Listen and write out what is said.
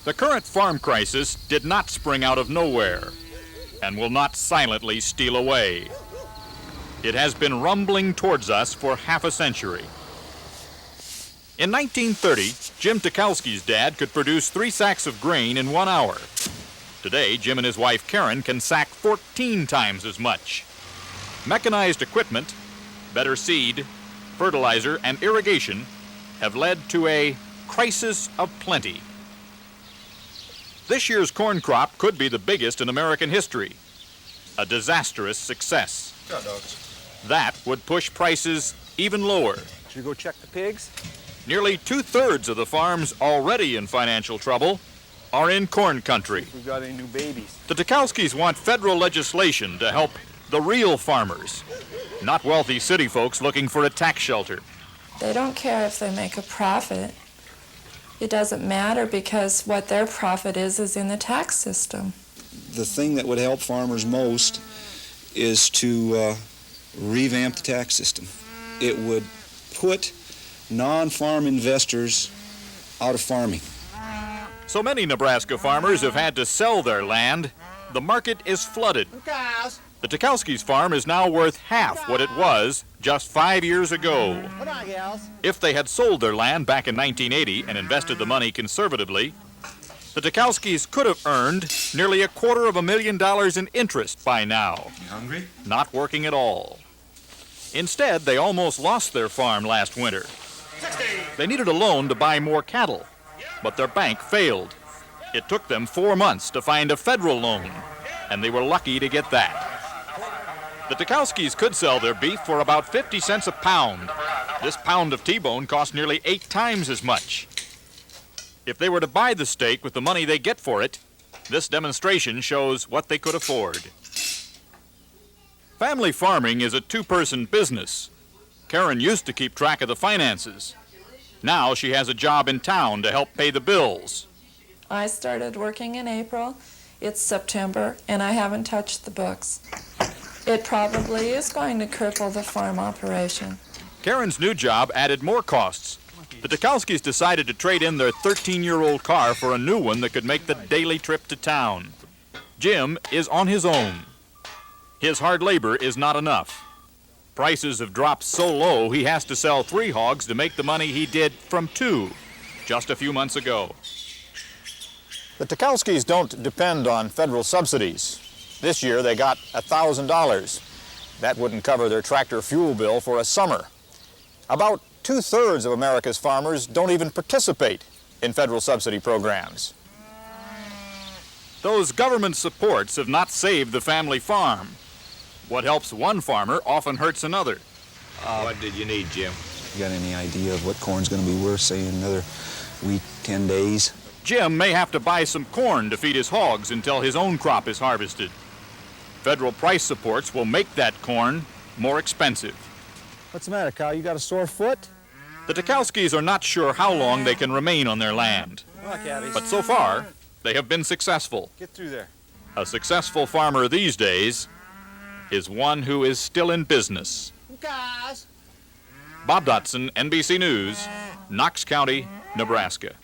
The current farm crisis did not spring out of nowhere and will not silently steal away. It has been rumbling towards us for half a century. In 1930, Jim Tucholsky's dad could produce 3 sacks of grain in 1 hour. Today, Jim and his wife Karen can sack 14 times as much. Mechanized equipment, better seed, fertilizer, and irrigation have led to a crisis of plenty. This year's corn crop could be the biggest in American history. A disastrous success. That would push prices even lower. Should we go check the pigs? Nearly 2/3 of the farms already in financial trouble are in corn country. We've got any new babies. The Tucholskys want federal legislation to help the real farmers, not wealthy city folks looking for a tax shelter. They don't care if they make a profit. It doesn't matter because what their profit is in the tax system. The thing that would help farmers most is to revamp the tax system. It would put non-farm investors out of farming. So many Nebraska farmers have had to sell their land. The market is flooded. The Tucholskys' farm is now worth half what it was just 5 years ago. If they had sold their land back in 1980 and invested the money conservatively, the Tucholskys could have earned nearly $250,000 in interest by now. You hungry? Not working at all. Instead, they almost lost their farm last winter. They needed a loan to buy more cattle, but their bank failed. It took them 4 months to find a federal loan, and they were lucky to get that. The Tucholskys could sell their beef for about 50 cents a pound. This pound of T-bone costs nearly 8 times as much. If they were to buy the steak with the money they get for it, this demonstration shows what they could afford. Family farming is a 2-person business. Karen used to keep track of the finances. Now she has a job in town to help pay the bills. I started working in April. It's September, and I haven't touched the books. It probably is going to cripple the farm operation. Karen's new job added more costs. The Tucholskys decided to trade in their 13-year-old car for a new one that could make the daily trip to town. Jim is on his own. His hard labor is not enough. Prices have dropped so low he has to sell 3 hogs to make the money he did from 2 just a few months ago. The Tucholskys don't depend on federal subsidies. This year they got $1,000. That wouldn't cover their tractor fuel bill for a summer. About 2/3 of America's farmers don't even participate in federal subsidy programs. Those government supports have not saved the family farm. What helps one farmer often hurts another. What did you need, Jim? You got any idea of what corn's going to be worth, say, in another week, 10 days? Jim may have to buy some corn to feed his hogs until his own crop is harvested. Federal price supports will make that corn more expensive. What's the matter, Kyle? You got a sore foot? The Tucholskys are not sure how long they can remain on their land. But so far, they have been successful. Get through there. A successful farmer these days is one who is still in business. Bob Dotson, NBC News, Knox County, Nebraska.